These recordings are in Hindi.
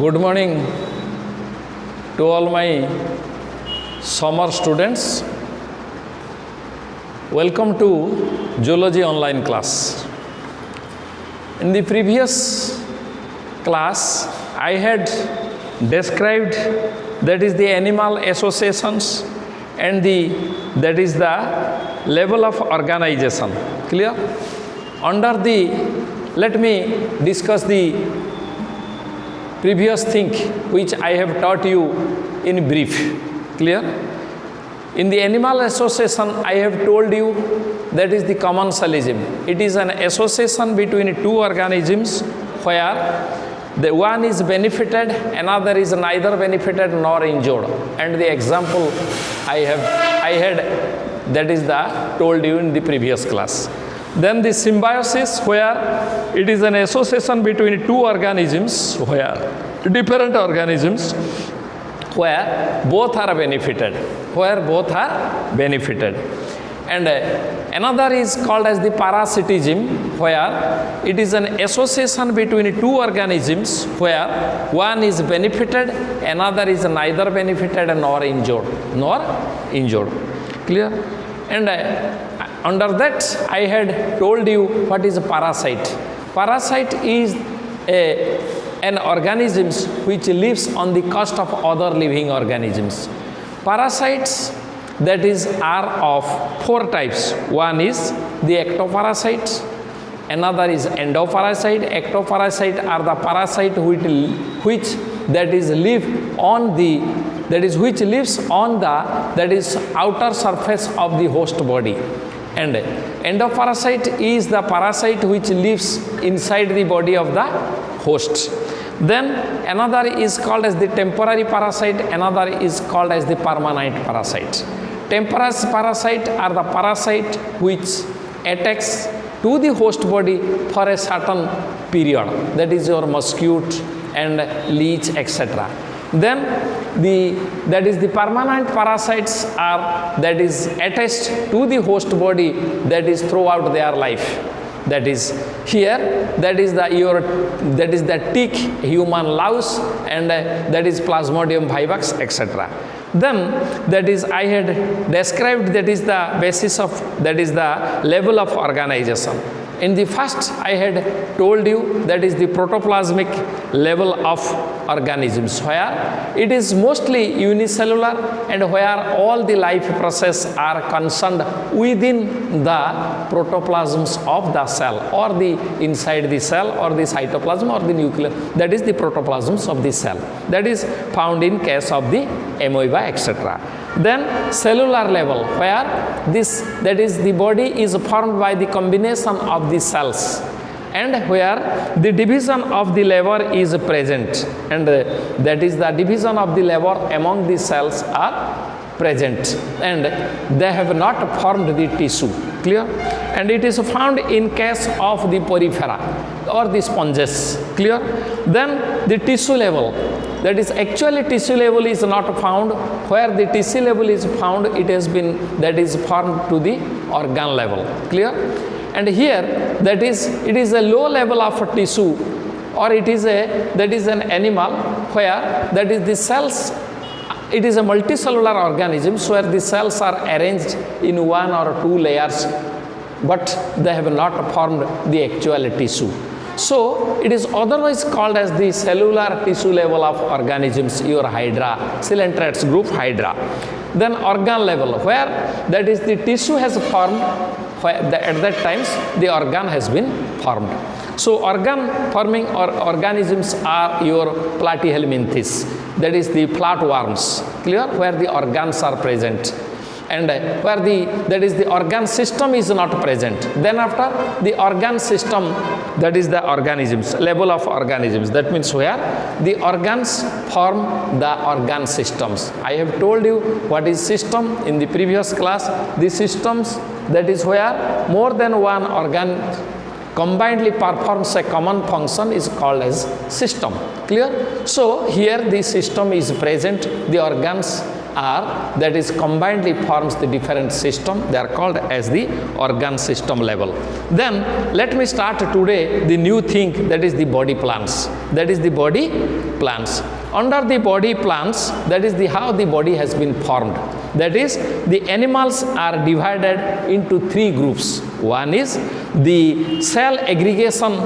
Good morning to all my summer students. Welcome to Zoology online class. In the previous class, I had described that is the animal associations and that is the level of organization. Clear? Let me discuss the previous thing which I have taught you in brief. Clear? In the animal association, I have told you that is the commensalism. It is an association between two organisms where the one is benefited, another is neither benefited nor injured. And the example I had that is told you in the previous class. Then the symbiosis, where it is an association between two organisms, where different organisms, where both are benefited, And another is called as the parasitism, where it is an association between two organisms, where one is benefited, another is neither benefited nor injured. Clear? And under that, I had told you what is a parasite. Parasite is an organism which lives on the cost of other living organisms. Parasites are of four types. One is the ectoparasite, another is endoparasite. Ectoparasite are the parasite which lives on the outer surface of the host body. And endoparasite is the parasite which lives inside the body of the host. Then another is called as the temporary parasite, another is called as the permanent parasite. Temporary parasite are the parasite which attacks to the host body for a certain period, that is your mosquito and leech, etc. Then the permanent parasites are attached to the host body throughout their life. That is the tick, human louse, and that is Plasmodium vivax, etc. Then I had described the basis of the level of organization. In the first, I had told you that is the protoplasmic level of organisms, where it is mostly unicellular and where all the life process are concerned within the protoplasms of the cell, or the inside the cell, or the cytoplasm, or the nucleus. That is the protoplasms of the cell. That is found in case of the amoeba, etc. Then cellular level, where the body is formed by the combination of the cells, and where the division of the liver is present, and that is the division of the liver among the cells are present, and they have not formed the tissue. Clear? And it is found in case of the porifera or the sponges. Clear? Then the tissue level, that is actually tissue level is not found. Where the tissue level is found, it is formed to the organ level. Clear? And here it is a low level of tissue, or it is an animal where the cells, it is a multicellular organism where the cells are arranged in one or two layers, but they have not formed the actual tissue. So it is otherwise called as the cellular tissue level of organisms, your Hydra, Coelenterats group Hydra. Then organ level, where the tissue has formed, at that times the organ has been formed. So organ forming organisms are your platyhelminthes, that is the flatworms. Clear? Where the organs are present, and where the organ system is not present. Then after the organ system, that is the organisms, level of organisms. That means where the organs form the organ systems. I have told you what is system in the previous class. The systems, that is where more than one organ combinedly performs a common function, is called as system. Clear? So here the system is present, the organs are that is combinedly forms the different system. They are called as the organ system level. Then let me start today the new thing, that is the body plans. That is the body plans. Under the body plans, that is the how the body has been formed. That is, the animals are divided into three groups. One is the cell aggregation,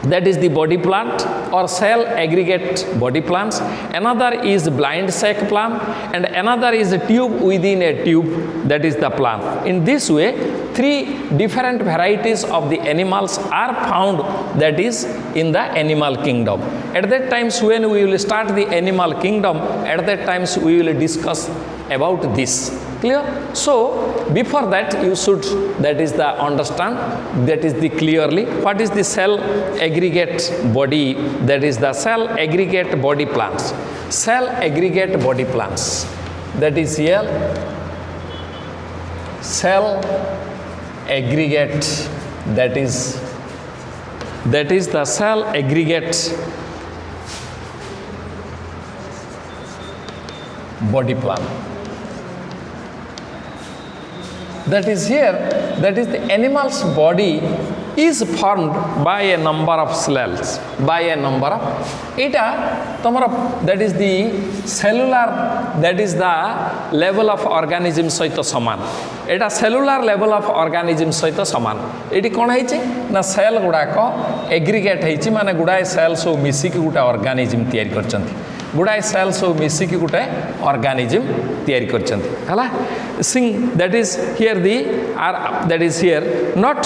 that is the body plant or cell aggregate body plants. Another is blind sac plant, and another is a tube within a tube, that is the plant. In this way, three different varieties of the animals are found, that is in the animal kingdom. At that times when we will start the animal kingdom, at that times we will discuss about this. Clear? So before that you should, that is the understand, that is the clearly what is the cell aggregate body, that is the cell aggregate body plants. Cell aggregate body plants, that is here cell aggregate, that is the cell aggregate body plan. That is here, that is the animal's body is formed by a number of cells, by a number of, eta tomara, that is the cellular, that is the level of organism saito saman. Eta cellular level of organism saito saman. Eti kon heiche na cell guda ko aggregate heichi, mane guda cell so misiki guta organism tiyari karchanti. गुड़ाए सेल सब मिसिकी गोटे ऑर्गेनिज्म तैयारी करछंती हला सिंग, that is here the are, that is here not,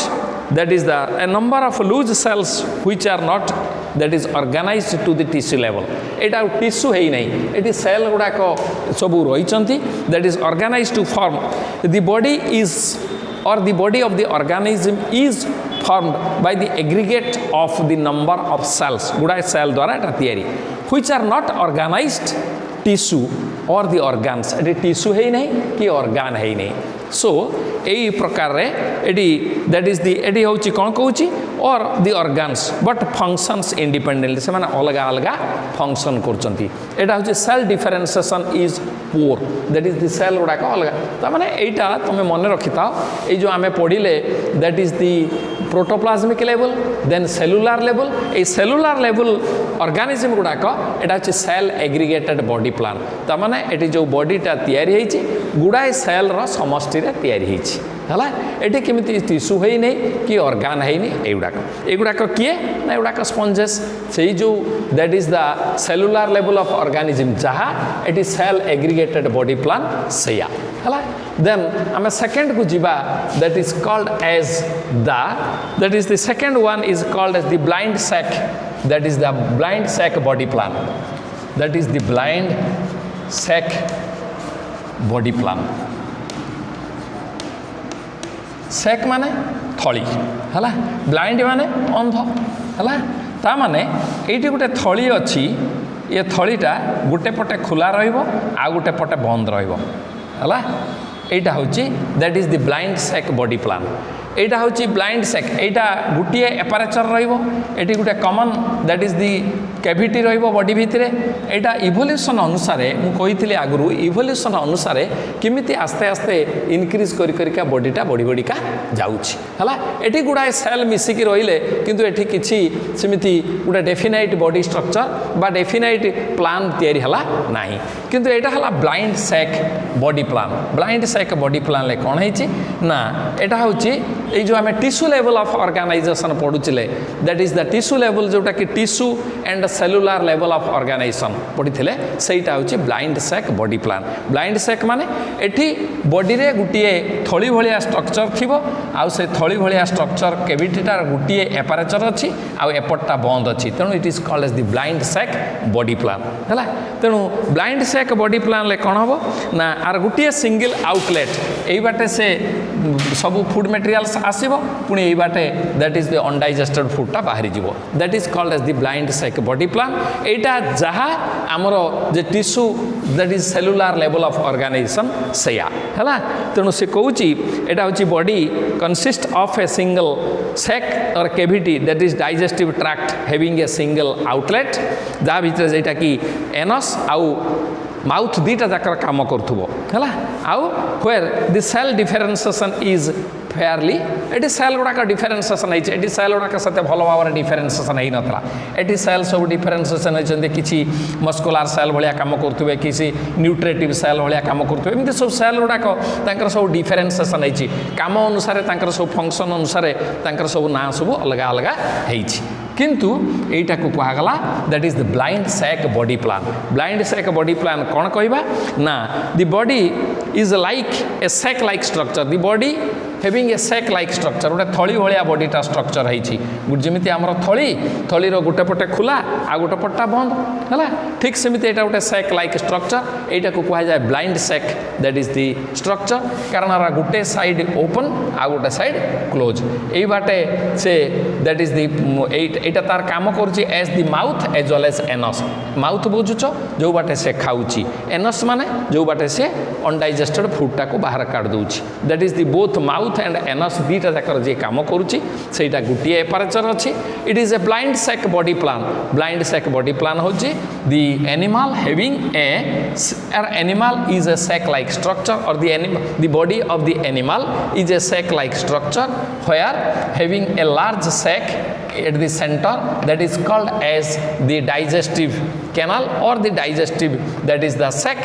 that is the a number of loose cells which are not, that is organized to the tissue level. Etah tissue है नहीं, एटी सेल गुड़ा को सब रही, that is organized to form the body is, or the body of the organism is formed by the aggregate of the number of cells, गुड़ाए सेल द्वारा एटा तैयारी, which are not organized tissue or the organs. Eighty tissue है नहीं कि organ है नहीं. So यही प्रकार रे eighty, that is the eighty होची कौन कहूची, or the organs but functions independently, से माने अलग अलग function करचंती. एटा होची cell differentiation is poor, that is the cell गुड़ा का अलग. ता माने एटा तुम्हें मन रखी था, ये जो आमे पढ़िले, that is the protoplasmic level, then cellular level. A cellular level organism गुड़ा का एटा होची cell aggregated body plan. ता माने एटी जो body टा तैयारी हेची गुड़ाए cell रो समष्टि रे तैयारी हेची हला. एटी केमिति टिश्यू है नहीं कि organ है नहीं, एगुड़ाक किए ना, एगुड़ाक स्पंजेस से जो, that is the cellular level of organism जहाँ एटी सेल एग्रीगेटेड बॉडी प्लान सेया हला. देन आम सेकेंड को जीवा, that is called as the, that is the second one is called as the blind sac, that is the blind sac body plan, that is the blind sac body plan. Sac माने थली हला, ब्लाइंड माने अंध हला. ता माने एठी गोटे थली अछि, ये थलीटा गोटे पटे खुला रहिबो आ गोटे पटे बंद रहिबो हला. एटा होची, that is the blind sac body plan. एटा होची ब्लाइंड सैक, एटा गुटिए एपारेचर रहिबो, एठी गोटे common, that is the cavity रहिबो बॉडी भितरे. एटा इवोल्यूशन अनुसार मु कहिथिले आगुरु, इवोल्यूशन अनुसार किमिति आस्ते आस्ते इनक्रीज करि करिका बॉडीटा बॉडी बॉडीका जाउछि हला. एठी गुडाए सेल मिसिकी रहिले, किंतु एठी किछि सेमिति गुडा डेफिनाइट बॉडी स्ट्रक्चर बा डेफिनाइट प्लान तयारी हला नाही, किंतु एटा हला blind sac body plan. Blind sac body plan ले कोन हेछि ना, एटा होछि ए जो आमे टिश्यू लेवल ऑफ ऑर्गेनाइजेशन पढुचिले, that is the tissue level, जोटा कि tissue and cellular level of organisation पढिथिले, सेटा होछि blind sac body plan. Blind sac माने एठी बॉडी रे गुटिए थली भलिया स्ट्रक्चर थिबो, आ से थली भलिया स्ट्रक्चर केविटीटा गुटिए एपारेचर अछि आ एपटटा बंद अछि, तेनु it is called as the blind sac body plan हला. तेनु ब्लाइंड सैक बॉडी प्लान ले कोन हबो ना, आर गुटिए सिंगल आउटलेट, एई बाटे से सब फूड मटेरियल्स आसीबो, पुणी एई बाटे दैट इज द अनडाइजेस्टेड फूडटा बाहरी जीवो, that is called as the blind sac body plan. एटा जहा हमरो जे tissue, that is cellular level of organisation सेया हला. तेनु से कहूची एटा होची body consist of a single sac और cavity, that is digestive tract having a single outlet, जहाँ भीतर जेटा कि एनस आउ माउथ दीटा जाकर काम करुथबो हैला आउ where the cell differentiation is fairly एटी सेल गुड़ाक डिफरेंशिएशन होती है सेल गुड़ाक सते भल भाव डिफरेंशिएशन हो नाला एटी सेल सब डिफरेंशिएशन होती किसी मस्कुलार सेल भाया कम करुवे किसी न्यूट्रिटिव सेल भाया कम करुवे एमती सब सेल गुड़ाक सब डिफरेंशिएशन होती कम अनुसार सब फंक्शन अनुसार सब ना सब अलग अलग किंतु एटा को कहगला that is the blind sac body plan blind sac body plan कौन कहबा ना the body is like a sac like structure the body having a sac like structure गोटे थली भाया बॉडीटा स्ट्रक्चर होती जमी आमर थली गोटे पटे खुला आ गोटे पट्टा बंद है ठीक सेमती यहाँ गोटे सैक लाइक स्ट्रक्चर यहाँ को कह जाए blind sac that is the structure कारण गोटे साइड ओपन आ गोटे साइड क्लोज यही बाटे से दैट इज दीटा तार कम करुच्ची as the mouth as well as anus mouth बुझुच जो बाटे से खाऊँची एनस माने जो बाटे से अनडाइजेस्टेड फूडटा को बाहर काट दूची that is the both mouth and anus दीटा जाकर जी कम करुच्ची सेटा गोटे एपारेचर अच्छी it is a blind sac body plan blind sac body plan हूँ the animal having animal is a sac like structure और the body of the animal is a sac like structure where having a large sac at the center that is called as the digestive canal or the digestive that is the sac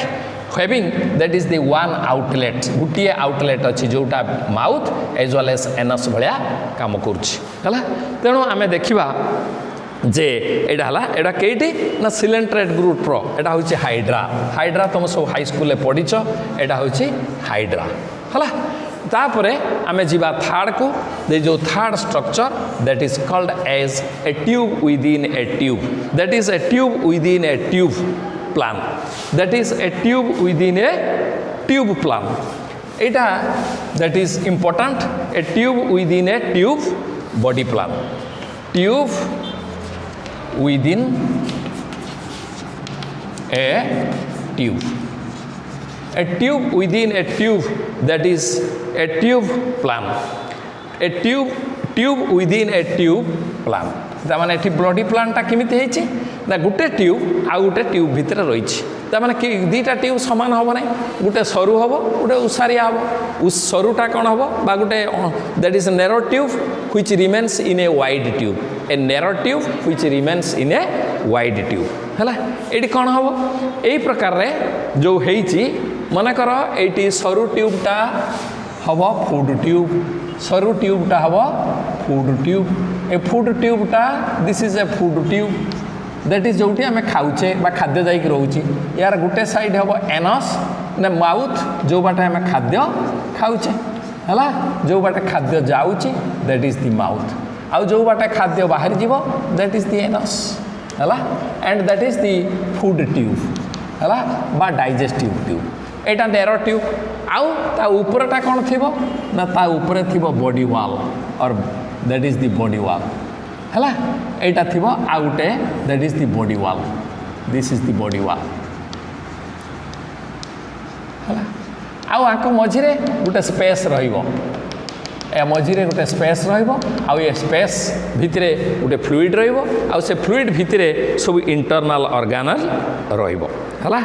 having that is the one outlet गोटे आउटलेट अच्छी जोटा mouth as well as anus भाया काम करुँच तेणु आम देखा जे एटा हला एटा केटी ना सिलेंट्रेट ग्रुप रो एटा होची हाइड्रा हाइड्रा तुम सब हाई स्कूल पढ़ीच एटा होची हाइड्रा हला तापरे आमे जीवा थर्ड को दे जो third structure that is called as a tube within a tube that is a tube within a tube plan that is a tube within a tube plan एटा that is important a tube within a tube body plan tube within a tube within a tube that is a tube plan a tube within a tube plan तामाने एठी बॉडी प्लानटा केमिति हेछि ना गुटे ट्यूब आ गुटे ट्यूब भितर रहिछि तामाने कि दीटा ट्यूब समान हबो नै गुटे सरू हबो गुटे उसारिया हबो उस सरूटा कोन हबो बा गुटे that is narrow tube which remains in A wide tube a narrow tube which remains in A wide tube हला एठी कोन हबो एई प्रकार रे जो हेछि मने कर एठी सरू ट्यूबटा हबो फूड ट्यूब सरू ट्यूबटा हबो फूड ट्यूब ए फूड ट्यूबटा this is a food tube that is जोटी आम खाऊचे बा खाद्य जाइक रोचे यार गोटे साइड हम एनस ना माउथ जो बाटे आम खाद्य खाऊचे है जो बाटे खाद्य जाऊँगी दैट इज द माउथ आउ जो बाटे खाद्य बाहर जीव दैट इज द एनस है and that is the food tube है बा डाइजेस्टिव ट्यूब एटा नैरो ट्यूब आउ ता ऊपरटा कौन थी ना ता ऊपर थी बॉडी वाल और that is the body wall है एटा थी आउ गोटे that is the body wall this is the body wall है आउ आको मझिरे गोटे स्पेस रहिबो ए मझिरे गोटे स्पेस रहिबो आउ ए स्पेस भितरे गोटे फ्लूइड रहिबो आउ से फ्लूइड भितरे सब इंटरनल ऑर्गेनल रहिबो हला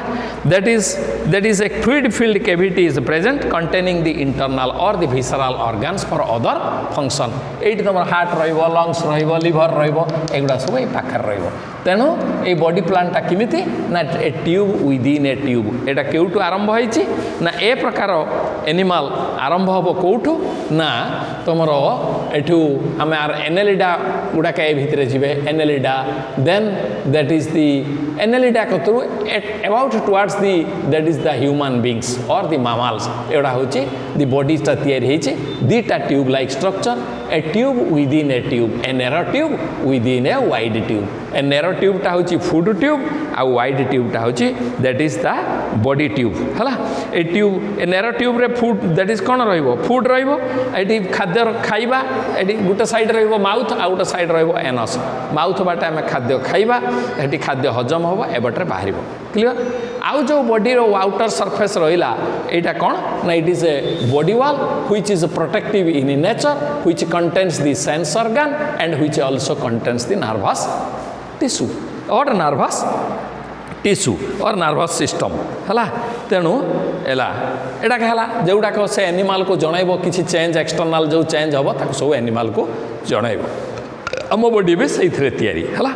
that is a fluid filled cavity is present containing the internal और the visceral organs for other function एटी तुम हार्ट रहिबो लंग्स रहिबो लिवर रहिबो एगुडा सब ए पाखर रहिबो तेणु ए बॉडी प्लानटा किमिति ना ए ट्यूब विदिन ए ट्यूब एटा केउटु आरंभ होइछि ना ए प्रकार एनिमल आरंभ हबो कोउठु ना तुमर एठू आम आर एनेलिडा गुड़ाक ए भितर जीवे Annelida then that is the Annelida कतरु about towards the that is the human beings और द मामल्स एडा होची द बॉडीटा तैयारी हेछि दीटा tube like structure a tube within a tube a narrow tube within a wide tube a narrow ट्यूबटा होची फूड ट्यूब आ वाइड ट्यूबटा होची that is the body tube हला a tube a narrow tube रे food that is cone रहइबो food रहइबो eighty खाद्य खाइबा एटी गुटे साइड रहइबो माउथ आ गुटे साइड रहइबो एनस माउथ बाटे हम खाद्य खाइबा एटी खाद्य हजम होबो एबटरे बाहरिबो क्लियर आउ जो बॉडी रो आउटर सरफेस रहिला एटा कोन ना it is a body wall which is protective in nature which contains the sense organ and which also contains the nervous tissue or nervous tissue और नर्वस सिस्टम है तेणु है जोड़ाक से एनिमाल को जनइब किसी चेंज एक्सटर्नाल जो चेंज हम ताको सब एनिमाल को जनइब आम बॉडी भी से है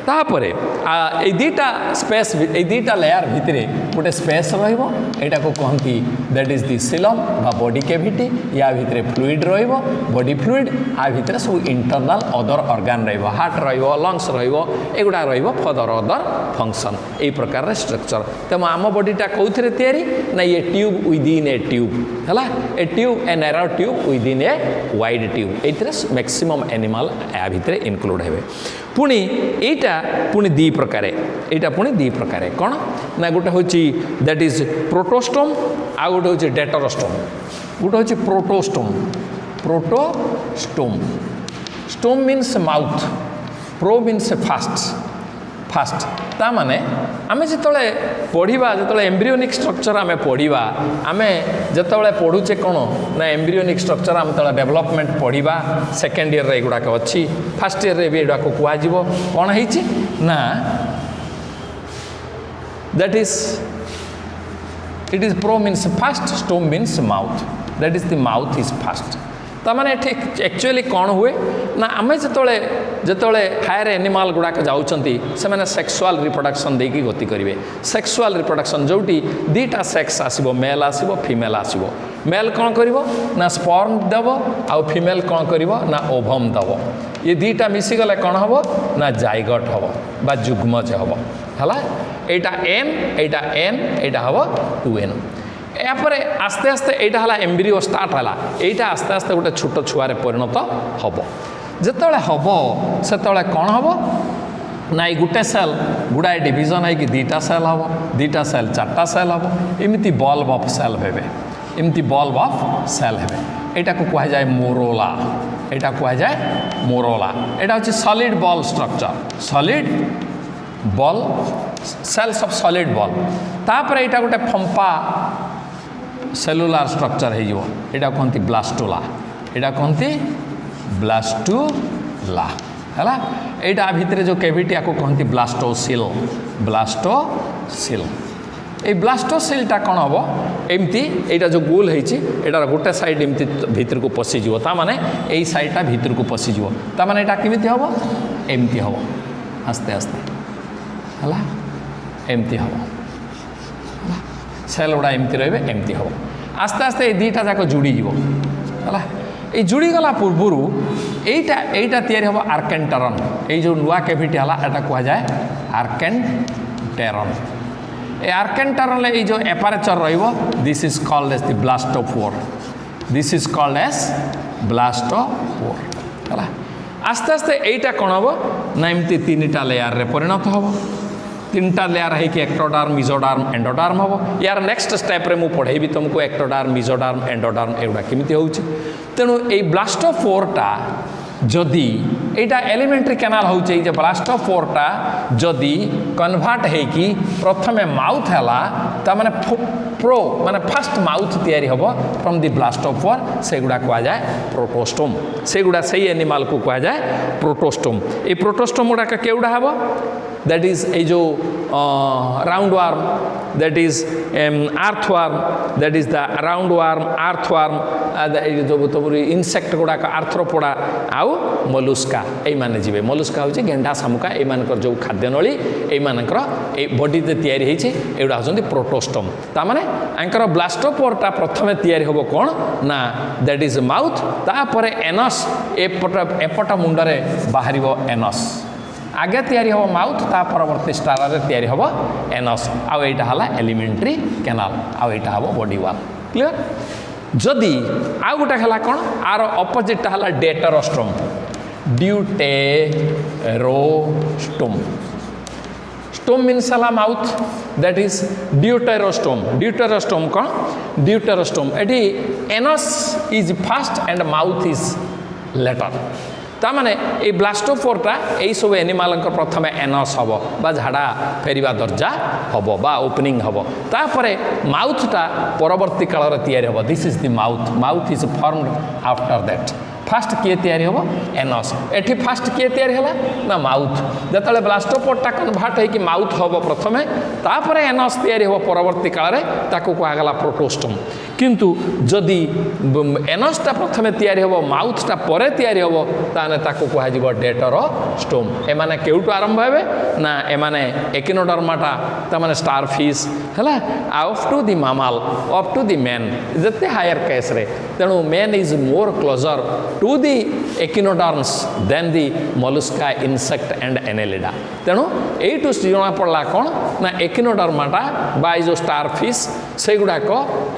तापर ये दुईटा स्पेस ये दुईटा लेयर भितर गोटे स्पेस रहीटा को कहती दैट इज दी सिलम बा बॉडी कैविटी या भितर फ्लूइड रहिबो बॉडी फ्लूइड आ भितर सब इंटरनल अदर ऑर्गन रहिबो हार्ट रहिबो लंग्स रहिबो एगुडा रहिबो फॉर अदर फंक्शन ए प्रकार स्ट्रक्चर तेम आम बॉडीटा कौथिरे तयारी ना ये ट्यूब विदिन ए ट्यूब है ए tube a narrow tube within a wide tube ये मैक्सिमम एनिमल या भितर इनक्लूड हेबे पुणी एटा पुणी दी प्रकार एटा पुणी दी प्रकार कौन ना गोटे हूँ दैट इज प्रोटोस्टोम आ गोटे हूँ डेटरोस्टोम गोटे हूँ protostome stome means mouth pro means first ता माने आमे जितले पढ़िबा जितले एम्ब्रियोनिक स्ट्रक्चर आमे पढ़िबा आमे जितले पढ़ुचे कोन ना एम्ब्रियोनिक स्ट्रक्चर आमे तले डेवलपमेंट पढ़िबा सेकेंड ईयर रे एगुडा को अछि फर्स्ट ईयर रे भी एडा को कुआ जीवो कोन हेछि ना that is it is pro means first stome means mouth that is the mouth is first ताने ठीक एक्चुअली कौन हुए ना आम जिते हायर एनिमाल गुड़ाक जाऊँगी से सेक्सुआल रिप्रोडक्शन देकी गति करेंगे सेक्सुआल रिप्रोडक्शन जोटी दीटा सेक्स आसो मेल आसो फीमेल आसो मेल कौन कर ना स्पर्म दब आउ फीमेल कौन कर ना ओभम दब ये दीटा मिसीगले कौन हम ना जाइगट हम बा जुग्मज हम है एटा एम एटा एन एटा हम 2n यापर आस्ते आस्ते यहाँ है एम्ब्रियो स्टार्ट है यहाँ आस्ते आस्ते गोटे छोट छुआरे परिणत हम जिते हम से कौन हम ना गोटे सेल गुड़ाए डिविजन है कि दीटा सेल हम दीटा सेल चार्टा सेल हम एमती बल्ब ऑफ सेल हे एमती बल्ब ऑफ सेल हे यहाँ को कह जाए मोरोला यहाँ कह जाए मोरोला यहाँ हूँ solid ball structure solid ball cells of solid ball तापर यहाँ गोटे फंपा सेलुलार स्ट्रक्चर हो कहती ब्लास्टोला यहाँ कहती ब्लास्टोला है यहाँ भितर जो कैविटी को कहती ब्लास्टोसिल ये ब्लास्टोसिलटा कौन हम एमती यहाँ जो गोल होटार गोटे साइड एमती भितर को पशिज ताने यही साइडटा भितर को पशिज ताने यहाँ केमी हम एमती हम आस्ते आस्ते है एमती हम सेल गुड़ा एमती रे एमती हम आस्ते आस्ते दीटा जाक जोड़ीज है ये जोड़ीगला पूर्वर यहीटा तैयारी हम आर्केन्टेरन ये जो नुआ कैविटी है यहाँ कह जाए आर्केन्टेरन ए आर्केन्टेरन ये जो aperture this is called as the blastopore this is called as blastopore है आस्ते आस्ते यहीटा कौन हम ना एमती 3टा लेयर रे परिणत हम 3टा लेयर है कि एक्टोडर्म मिजोडर्म एंडोडर्म हम यार नेक्स्ट स्टेप रे मु पढ़ेबी तुमको एक्टोडर्म मिजोडर्म एंडोडर्म एगुड़ा केमिति होउछि तेणु ए ब्लास्टोपोरटा जदि एटा एलिमेंट्री कैनाल होउछि जे ब्लास्टोपोरटा जदि कन्वर्ट है कि प्रथमे माउथ हैला ता माने प्रो माने फर्स्ट माउथ तैयारी हबो फ्रॉम द ब्लास्टोपोर सेगुड़ा कहा जाए प्रोटोस्टोम सेगुड़ा सही एनिमल को कहा जाए प्रोटोस्टोम ए प्रोटोस्टोम गुड़ा का केउड़ा हबो दैट इज ए जो round worm that is earthworm that is the round worm earthworm जो तुम इनसेक्ट गुड़ाक आर्थ्रोपोडा आउ मलुस्का ये जी मलुस्का हूँ गेंडा शामुका ये जो खाद्य नली ये बॉडी तैयारी होगा हूँ प्रोटोस्टोम ताने आंकर ब्लास्टोपोरटा प्रथम तैयारी हम कौन ना दैट इज माउथ तापर एनस एपट मुंडरे बाहर एनस आगे तैयारी हम माउथ ता परवर्ती स्टार तैयारी हम एनस आउ यहाँ है एलिमेंट्री कैनाल आउ यहाँ हम बॉडी वाल क्लियर जदि आउ गोटे है कौन आर अपोजिटा है डेटरोस्टोम ड्यूटेरोस्टोम स्टोम मीन्स है माउथ दैट इज ड्यूटेरोस्टोम कौन ड्यूटेरोस्टोम एटी anus is first and mouth is later ताने ये ब्लास्टोपोरटा यही सब एनिमल प्रथम एनस हम बा झाड़ा फेरवा दर्जा हम बा ओपनिंग हम तापर माउथटा परवर्ती काल तैयारी हम this is the mouth is formed after that fast किए तैयारी हम एनस एठी फास्ट किए तैयारी है ना माउथ जो ब्लास्टोपोडा कन्वर्ट होगी माउथ हम प्रथमे तापर एनस तैयारी हम परवर्ती काल ताकू कहगला प्रोटोस्टोम किंतु जदि एनसटा प्रथमे तैयारी हम माउथटा पर तैयारी हम ताने ताकू कह डेटरोस्टोम एमाने केउटु आरंभ हेबे ना एमाने एकिनोडर्माटा तमाने स्टारफिश है up to the mammal up to the man जिते हायर केस रे तेणु man is more closer to the echinoderms than the Mollusca insect and Annelida तेणु यू जना पड़ा कौन ना एकिनोडर्माटा बा जो स्टारफिश से गुड़ाक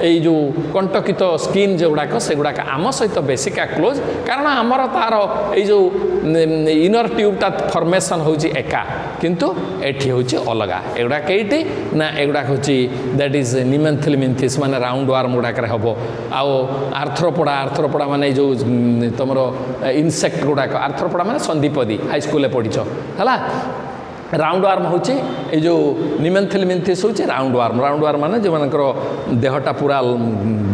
यो कंटकित स्किन जो गुड़ाक से गुड़ाक आम सहित बेसिका क्लोज कारण आमर तार यो इनर ट्यूबटा फॉर्मेशन होची एका किंतु एठी होची अलगा एगुड़ा कईटी ना एगुड़ा होची दैट इज निमेंथिलमिंथिस माने राउंड वार्म गुड़ाक हबो आओ आर्थ्रोपोडा माने जो तुमरो इनसेक्ट गुड़ाक आर्थ्रोपोडा माने संदीपदी हाई स्कूल पढ़ीच है राउंड वार्म होची ए जो निमेंथिलमिंथिस होची राउंड वार्म माने जो मानकर देहटा पूरा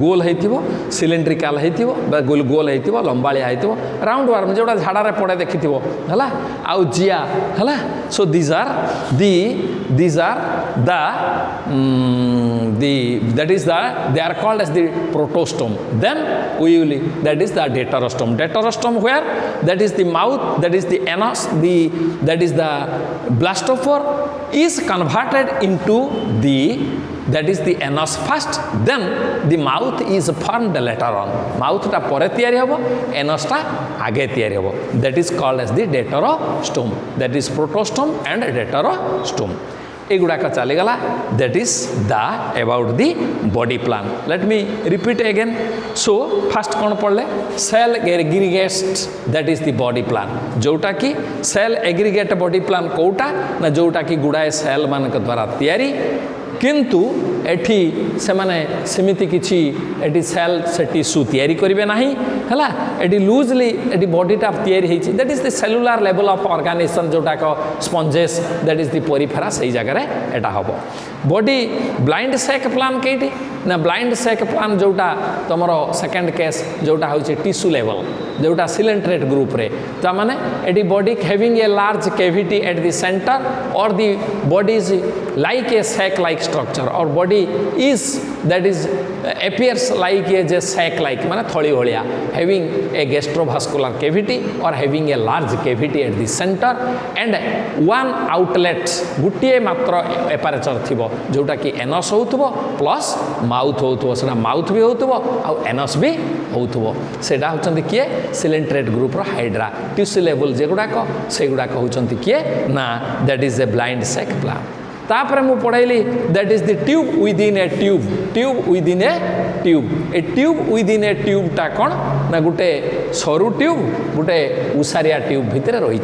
गोल होइथिबो सिलिंड्रिकल होइथिबो बा गोल होइथिबो लंबालिया होइथिबो राउंड वार्म जोटा झाड़ा रे पड़े देखिथिबो हला आउ जिया हला so these are the that is they are called as the protostome then we will that is the deuterostome where that is the mouth that is the anus that is the blastophore is converted into the that is the anus first then the mouth is formed later on mouth ta pore tiyari hobo anus ta age tiyari hobo that is called as the deuterostome that is protostome and deuterostome एगुड़ाक चलीगला that is the about the body plan let me repeat again so first कौन पढ़ले cell aggregates that is the body plan जोटा कि सेल एग्रीगेट बॉडी प्लान कोटा ना जोटा कि गुड़ाए सेल मान द्वारा तैयारी किंतु एठी से माने सेमिति किछि एठी सेल से टिश्यू तैयारी करिवे नाही हला एठी लूजली एठी बॉडीटा तैयारी हेछि that is the cellular level of organisation जोटा को sponges that is the Porifera सही जगह रे एटा हबो बॉडी ब्लाइंड सेक प्लान केटी ना ब्लाइंड सेक प्लान जोटा तमरो सेकंड केस जोटा होछि टिश्यू लेवल जोटा सिलेंट्रेट ग्रुप रे ता माने एटी body having a large cavity at the centre और the body is like a sac like structure or body is that is appears like a sac like माने थोड़ी भलिया having a gastrovascular cavity or having a large cavity at the center and one outlet गुटिए मात्र एपारेचर थिबो जोटा कि एनस होउथबो प्लस माउथ होउथबो सेना माउथ भी होउथबो आ एनस भी होउथबो सेडा होचंती किए सिलेंट्रेट ग्रुप रो हाइड्रा टिश्यू लेवल जेगुडा को सेगुडा को होचंती किए ना that is a blind sac plan तापर मु पढ़ाइली that is the tube within a tube within a tube within a ट्यूबटा कौन ना गोटे सरू ट्यूब गोटे उसारिया ट्यूब भितर रही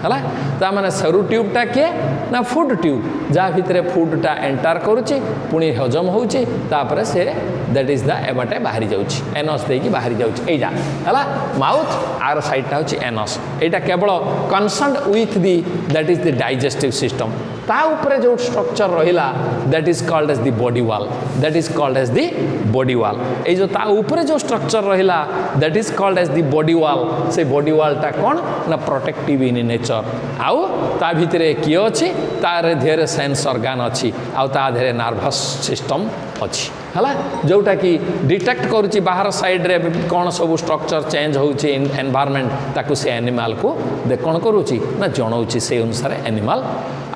है ता माने सरू ट्यूबटा किए ना फूड ट्यूब जहाँ भितर फूडटा एंटर करुच्ची पुणी हजम होउची तापर से दैट इज द एबाटे बाहरी जाउची एनस देकी बाहरी जाउची एजा हला माउथ आर साइडटा होची एनस एटा केवल concern with the that is the digestive system ता ऊपर जो स्ट्रक्चर रहिला that is called as the body wall that is called as the body wall ए जो ता ऊपर जो स्ट्रक्चर रहिला that is called as the body wall से बॉडी वॉलटा कौन ना प्रोटेक्टिव इन नेचर आउ ता भितरे किए अछि तार धेरे सेंस ऑर्गन अछि आउ ता धेरे नर्वस सिस्टम अछि हला जोटा कि डिटेक्ट करुच्ची बाहर साइड रे कौन सब स्ट्रक्चर चेंज होउची एनवायरनमेंट ताकू से एनिमल को दे कौन करुच्ची ना जणाउची से अनुसार एनिमल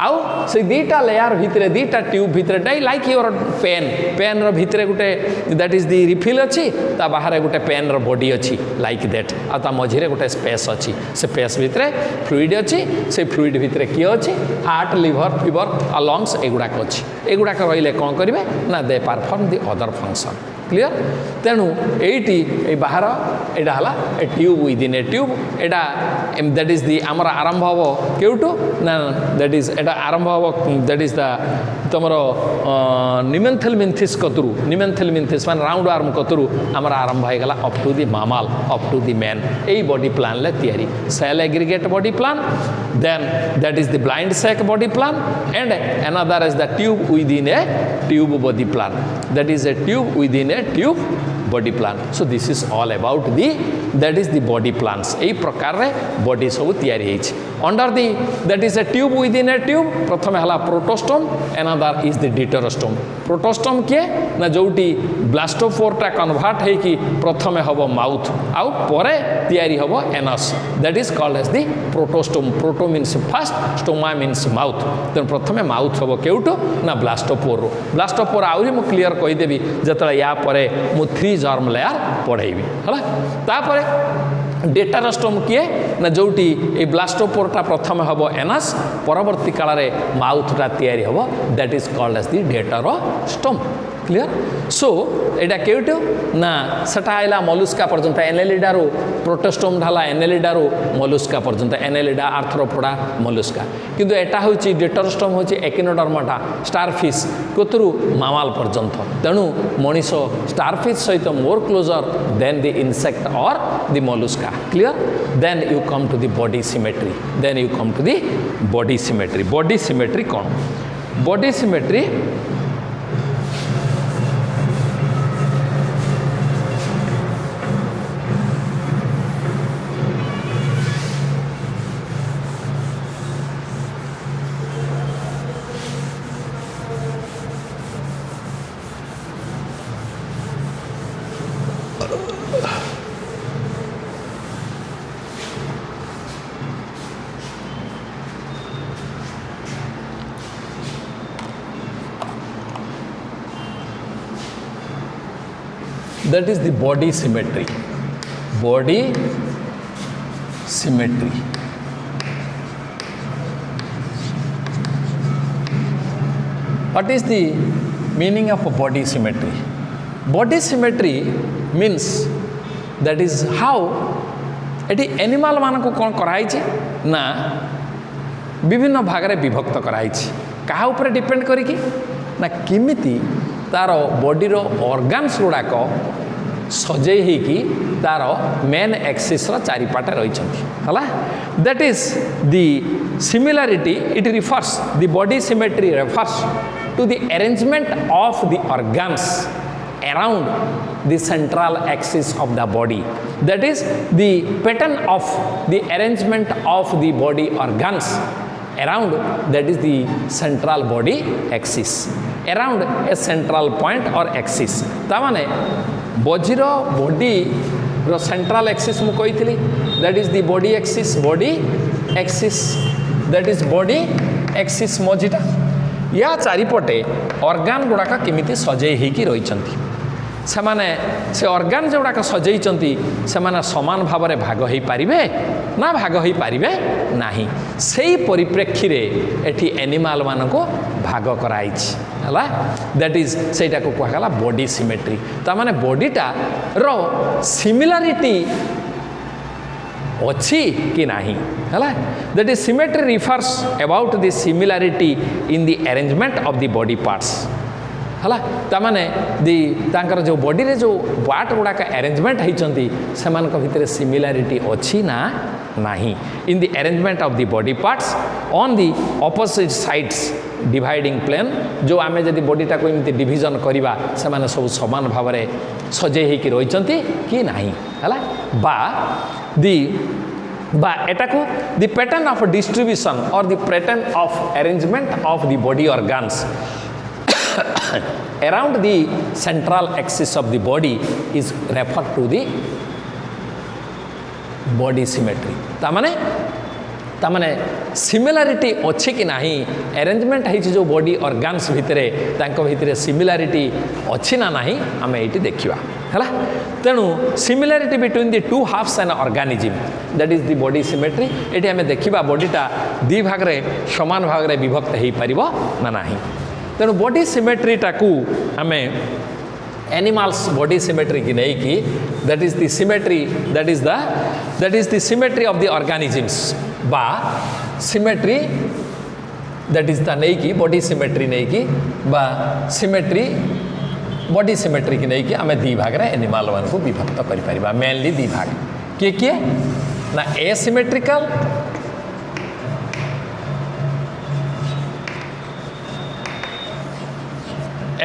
आउ से दीटा लेयर भितरे दीटा ट्यूब भितरे डाई लाइक योर पेन रो भितरे गुटे दैट इज द रिफिल अछि ता बाहर गुटे पेन रो बॉडी अछि लाइक दैट आ ता मझिरे गुटे स्पेस अछि से स्पेस भितरे फ्लूइड अछि से फ्लूइड भितरे की अछि हार्ट लिवर फीवर आ लंग्स एगुडा को अछि एगुडा को रहिले कोन करिवे ना they perform the other function clear तेणु ये बाहर एटा हला a tube within a tube Etah that is दी आमर आरंभ हम केउटू ना दैट इज एटा आरंभ हम दैट इज द तुमर निमेंथिलमिंथिस कतरू निमेंथिलमिंथिस मान राउंड आर्म कतरू आमर आरंभ हो गला up to the mammal up to the man ए बॉडी प्लान ले तैयारी cell aggregate body plan then that is the blind sac body plan and another is the tube within a tube body plan that is a tube within a tube body plan. So this is all about the that is the body plans. एई प्रकार रे body सब तैयारी हेछि. Under the that is a tube within a tube. प्रथमे हला protostome, another is the deuterostome. Protostome के ना जोटी ब्लास्टोपोर टा कन्वर्ट है कि प्रथमे हबो माउथ आउ परे तैयारी हबो anus. That is called as the protostome. Proto means first, stoma means mouth. तेन प्रथमे माउथ हबो केउटो ना ब्लास्टोपोर. ब्लास्टोपोर आउरी मु क्लियर कहि देबी जतला या परे मु 3 जर्म लेयर पढाइबी हला. ता परे डेटारोस्टोम किए ना जोटी ए ब्लास्टोपोरटा प्रथम हबो एनस परवर्ती काल रे माउथटा तैयारी हबो. That is called as the deuterostome. Clear. So एटा केउटो ना सेटा आइला मोलुस्का पर्यंत एनेलिडारो प्रोटोस्टोम ढाला एनेलिडारो मोलुस्का पर्यंत एनेलिडा आर्थ्रोपोडा मोलुस्का. किंतु एटा होची डेटारोस्टोम होची एकिनोडर्माटा स्टारफिश कोतरु मामाल पर्यंत. तेणु मनीषो स्टारफिश सहित more closer than the insect और the Mollusca. Clear. Then you come to the body symmetry. Then you come to the body symmetry. Body symmetry कौन? Body symmetry that is the body symmetry. Body symmetry. What is the meaning of a body symmetry? Body symmetry means that is how eighty animal मान को कौन कराई ना विभिन्न भाग रे विभक्त कराई. कहा ऊपर डिपेंड करिकी ना किमिति तार बॉडी रो ऑर्गन्स गुड़ाक सजई होगी तार मेन एक्सिस रो चारिपाटे रही हला. That is the similarity. It refers the body symmetry refers to the arrangement of the organs around the central axis of the body. That is the pattern of the arrangement of the body organs around, that is the central body axis, around a central point or axis. ता माने बजीरो बॉडी रो सेंट्रल एक्सिस मु कहितली. that is the body axis. body axis, that is body axis मजिटा या चारिपटे ऑर्गन गुड़ाक केमिति सजई होगी रही. से ऑर्गन जोड़ाक सजई से समान भाव में भाग हो पारे ना भाग हो पारे ना. से परिप्रेक्षी रे एठी एनिमल मान को भाग कराई है. दैट इज सेटा को कहला बॉडी सिमेट्री. तामाने बॉडीटा रो सिमिलारिटी अच्छी कि नहीं है. That is symmetry refers about the similarity in the arrangement of the body parts है. तामाने दी तांकर जो बॉडी रे जो पार्ट गुड़ाक अरेंजमेंट होती से भितर सिमिलारिटी अच्छी ना नहीं. In the arrangement of the body parts on the opposite sides dividing plane. जो आमे जदि बॉडीटा को एमती डिविजन करवा से सब समान भाव में सजई होकी रही कि नहीं है. बा एटा को द पैटर्न ऑफ डिस्ट्रीब्यूशन और the pattern of arrangement of the body organs around the central axis of the body is referred to the body symmetry. तामाने सिमिलारिटी अच्छी कि नहीं अरेंजमेंट है जो बॉडी ऑर्गन्स भितर सिमिलारिटी अच्छी ना नहीं आम ये देखा है. तेणु similarity between the two halves an organism, that is the body symmetry. ये आम देखा बॉडीटा दी भाग रे समान भाग रे विभक्त हो पार ना नहीं. तेणु बॉडी सिमेट्रीटा को आम एनिमल्स बॉडी सिमेट्री की नहीं कि that is the symmetry, that is the symmetry of the organisms बा सिमेट्री, दैट इज द नहीं कि बॉडी सिमेट्री नहीं कि बा सिमेट्री बॉडी सिमेट्री की नहीं कि आम दी भाग रे एनिमल मान को विभक्त कर पारिबा. मेनली दी भाग किए ना asymmetrical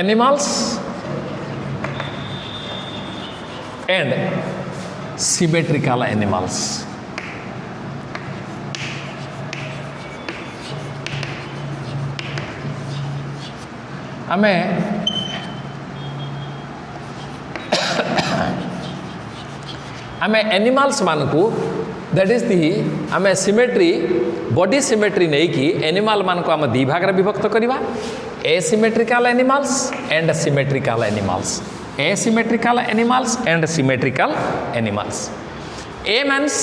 animals and symmetrical animals. आमे एनिमल्स मानकू दैट इज दी आमे सिमेट्री बॉडी सिमेट्री नहीं कि एनिमल मान को आम दी भाग रे विभक्त करवा asymmetrical animals and symmetrical animals asymmetrical animals and symmetrical animals a means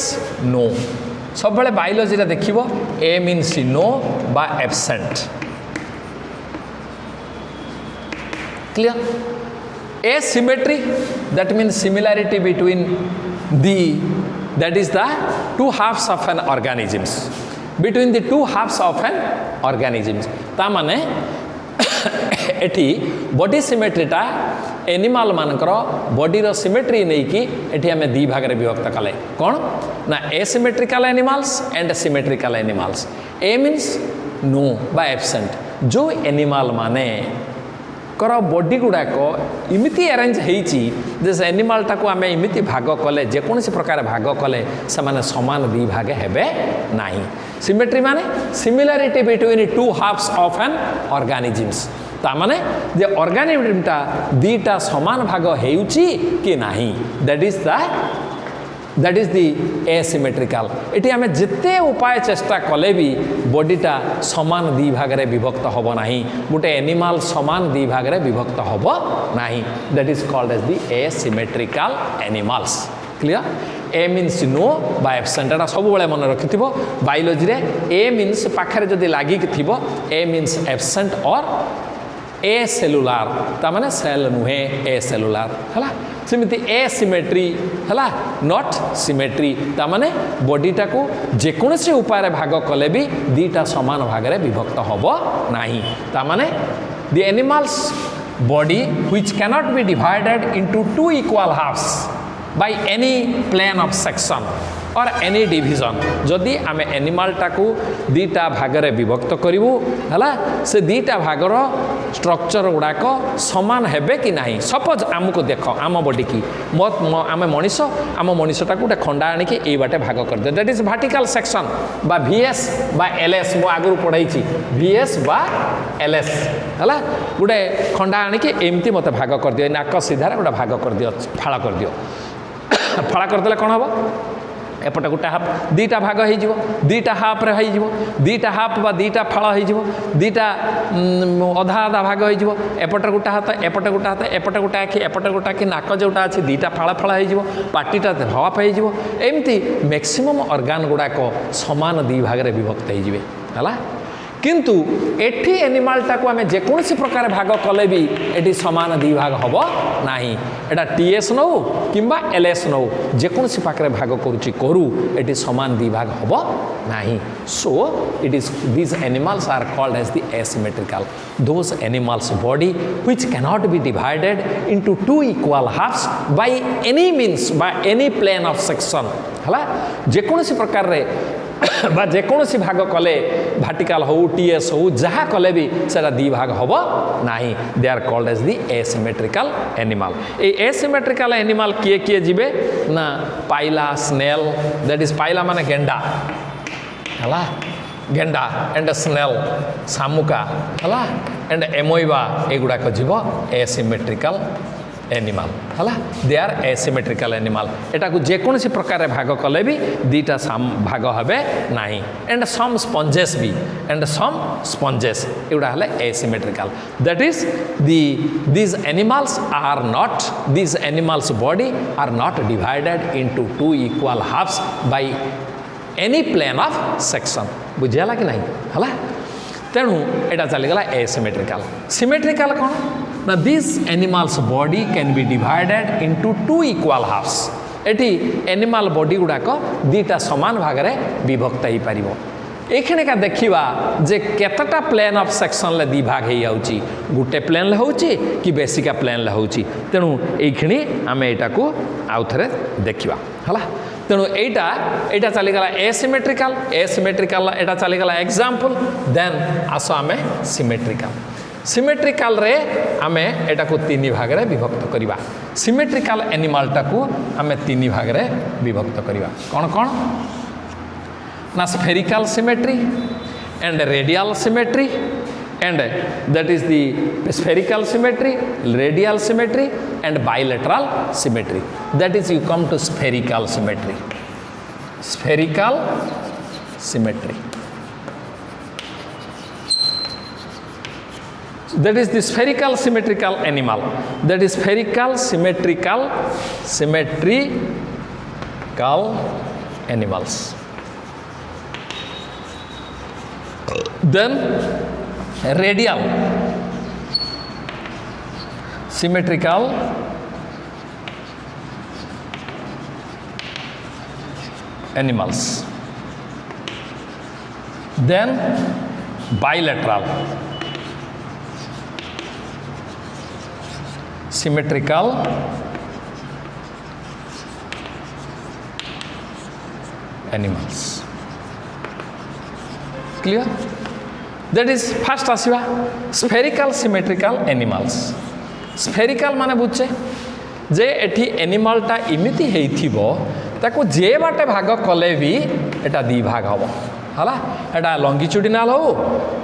no सब बेले बायोलॉजी रे देखिबो ए मीन्स नो बा absent clear asymmetry that means similarity between the that is the two halves of an organisms between the two halves of an organisms ता माने एठी बॉडी सिमेट्री टा एनिमल मानकर बॉडी रो सिमेट्री नहीं कि एठी हमें दी भाग रे विभक्त कले कोन ना asymmetrical animals and symmetrical animals a means no बा एब्सेंट जो एनिमल माने कर बॉडी गुड़ाक इमिति अरेंज होती जे एनिमल टाक आम इमिति भाग कले जेकोसी प्रकार भाग कले से माने समान दी भाग हेबे नाही सिमेट्री माने similarity between two halves of an organisms ता माने जे ऑर्गेनिजमटा दीटा समान भाग हेउची कि नाही that is the asymmetrical eighty आमे जिते उपाय चेष्टा कले भी बॉडीटा समान दी भाग रे विभक्त होबो नाही गोटे एनिमल समान दी भाग रे विभक्त होबो नाही that is called as the asymmetrical animals clear a means no बा एब्सेंट एटा सब बेले मन रखिथिबो बायोलॉजी रे ए मीन्स पाखरे जदी लागि थिबो ए मीन्स एब्सेंट और ए सेलुलार ता माने सेल नुहे ए सेलुलार हला सेमिति एसिमेट्री हला नॉट सिमेट्री ता माने बॉडीटा को जेकोसी उपाय रे भाग कले भी दीटा समान भाग रे विभक्त होबो नाही ता माने the animals body which cannot be divided into two equal halves by any plane of section और एनी डिविजन जदि आम एनिमल टाकू दीटा भागरे विभक्त करूँ है से दीटा भागर स्ट्रक्चर गुड़ाक सामान हेबे कि नहीं सपोज आमको देख आम बॉडी की आम मनीष आम मनीषटा गोटे खंडा आणिकी ये बाटे भाग कर दे दैट इज वर्टिकल सेक्शन बा VS बा LS मु आगु पढ़ाई VS बा LS है गोटे खंडा आणिकी एमती मत भाग कर दियो नाक सीधार गोटे भाग कर दियो फाड़ कर दियो फाड़ करदे कौन हम एपटे गोटे हाफ दीटा भाग हो दीटा हाफ रे हो दीटा हाफ बा दीटा फाड़ हो दीटा अधा अधा भाग हो एपटे गोटे हाथ एपटे गोटे हाथ एपटे गोटे आखि एपटे गोटे आखि नाक जोटा अच्छी दीटा फाड़ फाड़ हो पार्टीटा हाफ हो एमती मैक्सिमम ऑर्गन गुड़ाक समान दी भाग में विभक्त है किंतु एठी एनिमल टाको आमे जेकोसी प्रकार भाग कले भी एठी समान दी भाग हबो नाही एटा TS नौ किंबा LS नौ जेकोसी पाकरे भाग करूची करू एठी समान दी भाग हबो नाही so it is these animals are called as the asymmetrical those animals body which cannot be divided into two equal halves by any means by any plane of section हला जेकोसी प्रकार रे बा जेकोसी भाग कले वर्टिकल हो TS हो जहाँ कले भी सेटा दी भाग हबो नाही they are called as the asymmetrical animal a asymmetrical animal किए किए जिबे ना पाइला स्नेल दैट इज पाइला माने गेंडा हला गेंडा एंड स्नेल सामुका हला एंड एमोइबा एगुडा को जीव एसिमेट्रिकल एनिमल हला दे आर एसिमेट्रिकल एनिमल एटा को जेकोसी प्रकार भाग कले भी दीटा भाग हेबे नाही एंड सम स्पंजेस भी एंड सम स्पंजेस एगुडा हले asymmetrical that is these animals are not these animals body are not divided into two equal halves by any plane of section बुझियाला कि नहीं हला तेणु एटा चलीगला एसिमेट्रिकल सिमेट्रिकल कौन ना this animals body can be divided into two equal halves एटी एनिमल बॉडी गुड़ाक दीटा समान भाग में विभक्त हो पार ये का देखा जे केतटा प्लेन ऑफ सेक्शन ले दी भाग हो गोटे प्लेन ले होची कि बेसिका प्लेन ले होची तेणु ये आम यहाँ को आउ थे देखा है तेणु एटा चलीगला एसिमेट्रिकल एटा चलीगला एग्जाम्पल देन आस आम सिमेट्रिकल सिमेट्रिकल रे आमे एटा को तीन भाग रे विभक्त करिबा सिमेट्रिकल एनिमल टाकू आमे तीन भाग रे विभक्त करिबा कोन कोन ना spherical symmetry and radial symmetry and that is the spherical symmetry, radial symmetry and bilateral symmetry. That is you come to spherical symmetry. Spherical symmetry. That is the spherical symmetrical animal. That is spherical symmetrical animals. Then radial symmetrical animals, then bilateral symmetrical animals. Clear? That is first आसवा spherical symmetrical animals. Spherical माने बुझे जे एठी एनिमल टा इमिति हेइथिबो ताको जे बाटे भाग कले भी एटा दी भाग हबो हला एटा लॉन्गिट्यूडिनल हो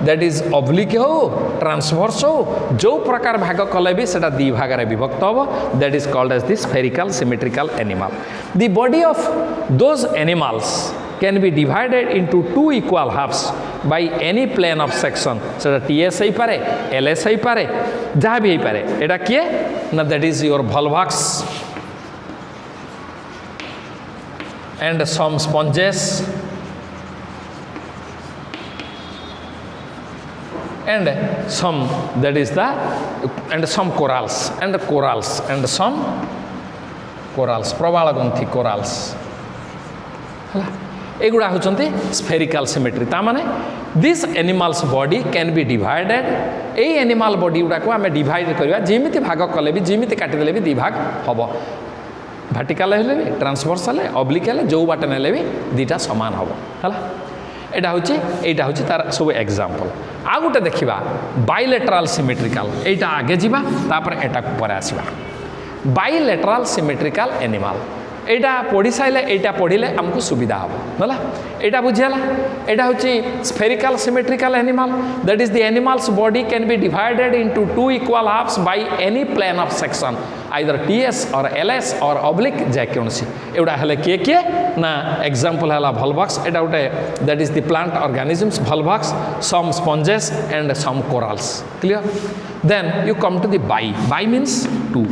दैट इज ऑब्लिक हो ट्रांसवर्स हो जो प्रकार भाग कले भी सेटा दी भाग रे विभक्त हबो that is called as the spherical symmetrical animal. The body of those animals can be divided into two equal halves by any plane of section. So TS ही पारे, LS ही पारे, जहाँ भी ही पारे. एटा किए ना that is your volvox and some sponges and some that is the and some corals and some corals प्रवालग्रंथि corals हला एगुड़ा होचंती स्फेरिकल सिमेट्री ता माने this animals body can be divided A animal body गुड़ा को आमे डिवाइड करबा जेमिति भाग कले भी जेमिति काटि देले भी दी भाग हबो वर्टिकल हेले भी ट्रांसवर्स हेले ऑब्लिक हेले जो बाटे नेले भी दीटा समान हबो हला एटा होची तार सब एग्जांपल आ गुटे देखिबा बायलेटरल सिमेट्रिकल एटा आगे जिबा तापर एटा पर आसीबा बायलेटरल सिमेट्रिकल एनिमल एटा पढ़ी साइले एटा पढ़िले हमको सुविधा हम ना एटा बुझीला एटा होची spherical symmetrical animal that is the animals body can be divided into two equal halves by any plane of section either TS or LS or oblique जे कोनसी एटा हले के ना एग्जांपल हला वॉल्वॉक्स एटा उटे that is the plant organisms volvox some sponges and some corals clear then you come to the bi means two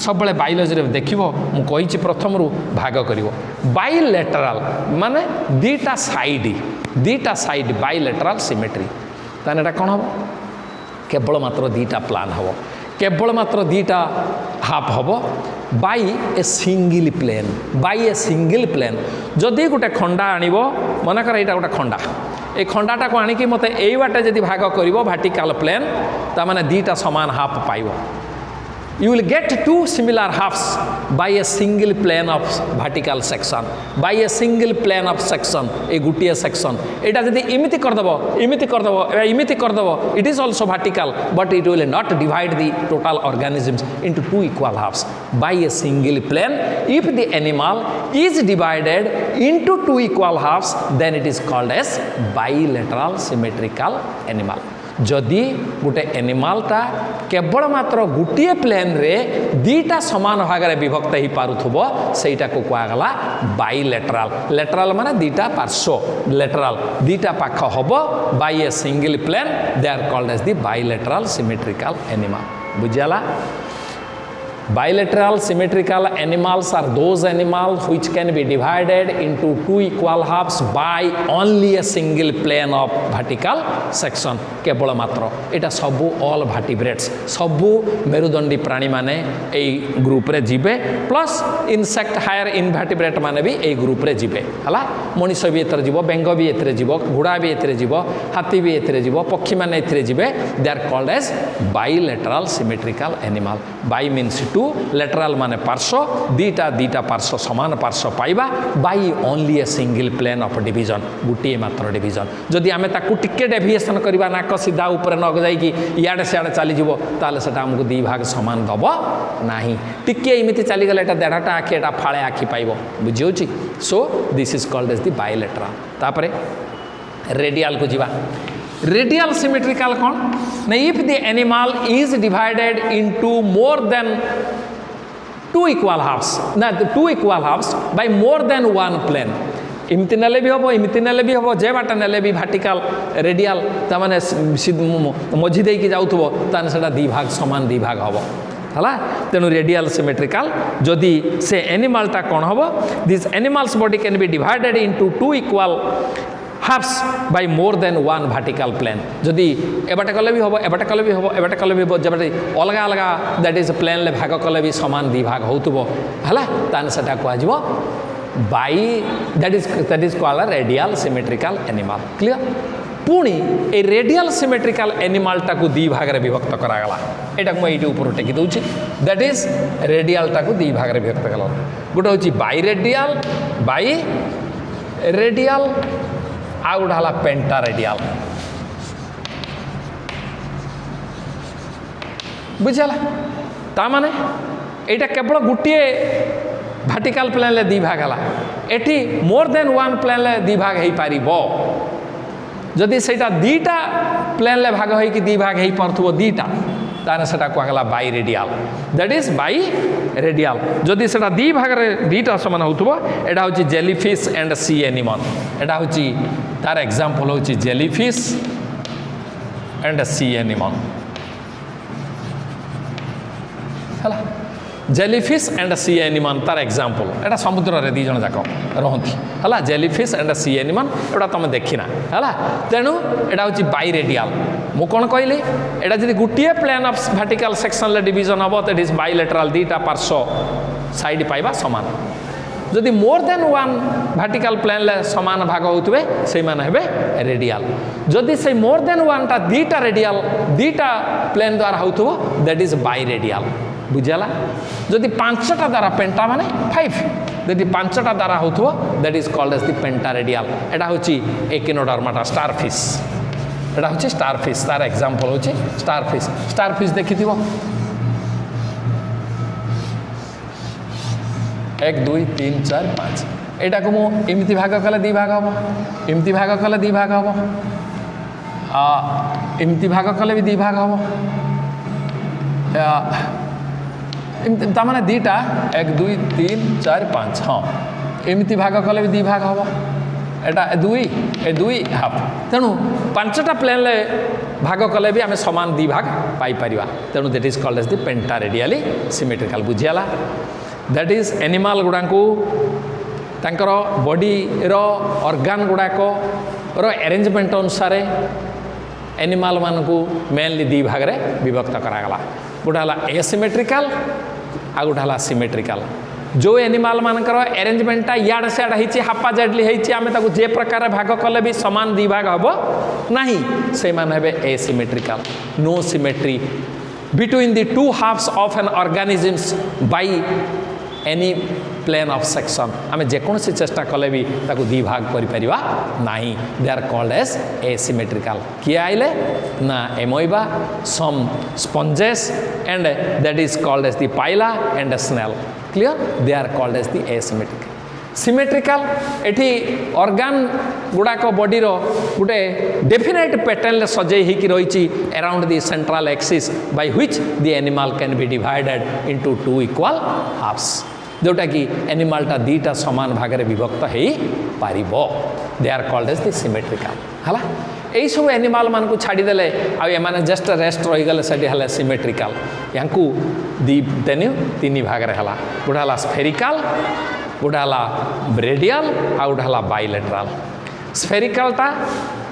सब बड़े बायोलॉजी रे देखिबो मु कहिछि प्रथम रु भाग करिवो बायलेटरल माने दीटा साइड बायलेटरल सिमेट्री ताने एटा कोन हबो केवल मात्र दीटा प्लान हबो केवल मात्र दीटा हाफ हबो बाय ए सिंगल प्लेन जदि गोटे खंडा आनिबो मने कर एटा गोटे खंडा ए खंडाटा को आनिकी मते एई बाटे जदि भाग करिवो वर्टिकल प्लेन ता माने दीटा समान half पाइबो. You will get two similar halves by a single plane of vertical section. By a single plane of section, a gotiye section. Eta jodi imiti kar debo, it is also vertical, but it will not divide the total organisms into two equal halves. By a single plane, if the animal is divided into two equal halves, then it is called as bilateral symmetrical animal. जदि गोटे एनिमलटा केवल मात्र गोटे प्लेन रे दीटा समान भाग रे विभक्त ही पारुथबो सेटा को कुआगला बायलेटरल. लेटरल माने दीटा पार्श्व लेटरल दीटा पाख हबो by a single plane they are called as the bilateral symmetrical animal. बुझियाला Bilateral symmetrical animals are those animals which can be divided into two equal halves by only a single plane of vertical section. केवल मात्र एटा सबू all vertebrates सबू मेरुदंडी प्राणी माने ए ग्रुप रे जीवे प्लस इंसेक्ट हायर इनवर्टिब्रेट माने भी ए ग्रुप रे जीवे हला. मनुष्य भी एतरे जीव बेंग भी एतरे जीव घोड़ा भी एतरे जीव हाथी भी एतरे जीव पक्षी माने एतरे जीवे. They are called as bilateral symmetrical animal. Bi means two lateral माने पार्श्व दीटा दीटा पार्श्व समान पार्श्व पाइबा by only a single plane of division गोटे मात्र डिवीजन जदि आमे ताकू टिके डेविएशन करबा नाक सीधा ऊपर न जाई कि इयाडे सियाडे चली जिवो ताले सेटा हमकु दी भाग समान दबो नाही टिके इमिति चली गले एटा देढाटा आखि एटा फाळे आखि पाइबो बुझियोची so this is called as the bilateral तापरे रेडियल को जीवा रेडियल सिमेट्रिकल कौन ना if the animal is divided into more than two equal halves ना two equal halves by more than one plane इमती नेले भी हम इमती नेले भी हम जे बाट नेले भी भार्टिकल रेडियल ताने मझी देकी जाउथबो ताने सेटा दी भाग समान दी भाग हबो हला तेणु रेडियल सिमेट्रिकल जदि से एनिमलटा कौन हम this animals body can be divided into two equal halves by more than one vertical plane जदि एबाटे कले भी हम एबाटे कले भी हम एबाटे कले भी हम जब अलग अलग दैट इज प्लेन ले भाग कले भी समान दी भाग होतबो हला ताने सेटा को आजिवो by that is called radial symmetrical animal clear पुणी ए रेडियल सिमेट्रिकल एनिमल टाकू दी भाग रे विभक्त करागला एटा को एटी ऊपर टेकी दउची दैट इज रेडियल टाकू दी भाग रे विभक्त कला गोटे होची बाय रेडियल आ गोटे हला पेंटा रेडियल बुझला ता माने एटा केवल गुटिए भार्टिकल प्लेन ले दी भाग हला एठी मोर देन वन प्लेन ले दी भाग हेई पारिबो जदि सेटा दीटा प्लेन ले भाग होई कि दी भाग हेई परथबो दीटा ताने सेटा कहला bye radial that is by radial जदि सेटा दी भाग रे दीटा समान होतबो एटा होची जेलीफिश एंड सी एनिमल एटा होची तार एग्जांपल होची जेलीफिश एंड सी एनिमल हला जेलीफिश एंड सी एनिमल तार एग्जांपल एटा समुद्र रे दी जण जाक रहंती हला जेलीफिश एंड सी एनिमल एटा तुम देखिना हला तेनु एटा होची बाय रेडियल मु कोन कहली एटा जदि गुटिए प्लेन ऑफ वर्टिकल सेक्शन ले डिवीजन हबो दैट इज बायलेटरल दीटा पार्श्व साइड पाइबा समान जदि more than one vertical plane ले समान भाग होतबे से मान हेबे रेडियल जदि से मोर देन वन टा दीटा रेडियल दीटा प्लेन द्वारा होतबो दैट इज बाय रेडियल बुझला जदि पांचटा द्वारा पेंटा माने 5 जदि पांचटा द्वारा होथबो that is called as the pentaradial एटा होची एकिनोडर्माटा स्टारफिश एटा होची स्टारफिश तार एग्जांपल होची स्टारफिश देखिथिबो 1 2 3 4 5 एटा को मु एमिति भाग कले दी भाग हबो एमिति भाग कले दी भाग हबो एमिति भाग कले भी दी भाग हबो तामाने दीटा 1 2 3 4 5 हाँ एमती भाग कले भी दी भाग हम एटा दुई हाफ तेणु पांचटा प्लेन ले भाग कले भी आम समान दी भाग पाई परिबा तेणु that is called as the pentaradially symmetrical बुझियाला दैट इज एनिमल गुडाको तांकर बॉडी रो ऑर्गन गुडाक रो अरेंजमेंट अनुसार एनिमल मानकू मेनली दी भाग रे विभक्त करागला गोटे हला एसिमेट्रिकल आ गोटे हला सिमेट्रिकल जो एनिमल मानकर अरेंजमेंटा इयाडे सियाडे होती हापाजाडली होती आम जे प्रकार भाग कले भी समान दी भाग हम नहीं से माने asymmetrical no symmetry between the two halves of an organisms by any plane of section आम जेकोसी चेष्टा कले भी ताकू दी भाग करिपरिबा नाही they are called as asymmetrical किए आइले ना amoeba some sponges and that is called as the Pila and snail clear they are called as the asymmetrical symmetrical एठी ऑर्गन गुड़ाक बॉडी रो गुटे डेफिनेट पैटर्न ले सजे ही रही around the central axis by which the animal can be divided into two equal halves जोटा कि एनिमलटा दीटा समान भाग में विभक्त हो पारिबो दे are called as the symmetrical हला यही सब एनिमल मान को छाड़ीदे आने जस्ट रेस्ट रहीगले से सिमेट्रिकल यांकू दी तीन भाग रे हला गोटे हला स्फेरिकल गोटे हला रेडियल आ गोटे हला बायलेटरल स्फेरिकलटा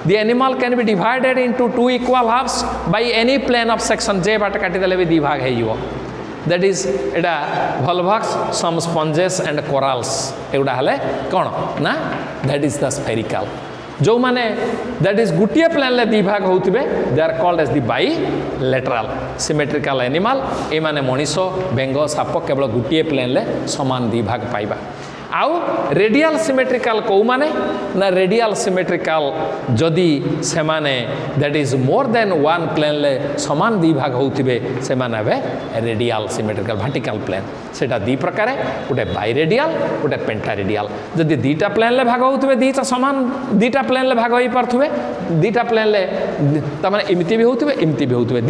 the animal can be divided into two equal halves by any plane of section जे बाट काटिदेले भी दी भाग हो that is Etah वल्वक्स some sponges and कोराल्स एगुड़ा हले कौन ना दैट इज द स्फेरिकल जो माने दैट इज गोटे प्लेन दी भाग होते they are called as the bilateral symmetrical animal ए माने मनीष बेंग साप केवल गोटे प्लेन समान दी भाग पाइबा आउ रेडियल सिमेट्रिकल कौ माने ना रेडियल सिमेट्रिकल जदि से माने that is more than one plane ले समान दी भाग होते से माने रेडियल सिमेट्रिकल वर्टिकल प्लेन सेटा दी प्रकार गोटे बाइरेडियल गोटे पेंटारेडियल जदि दीटा प्लेन ले भाग होते दीटा समान दीटा प्लेन ले भाग हो पारे दीटा प्लेन ले तमाने एमती भी होते एमती भी होते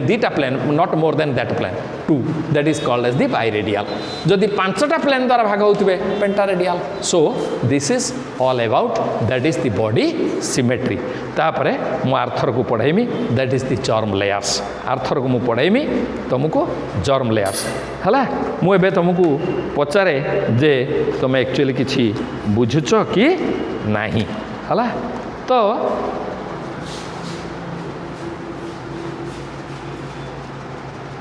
दीटा plane not more than that plane two that is called as the biradial जदि पांचटा प्लेन द्वारा भाग होते pentaradial so this is all about that is the body symmetry तापरे मु आर्थर को पढ़ाइमी that is the germ layers आर्थर को मु पढ़ाइमी तुमको जर्म लेयर्स है मु एबे तुमको पचारे जे तुम एक्चुअली किछि बुझुछ कि नाही हला तो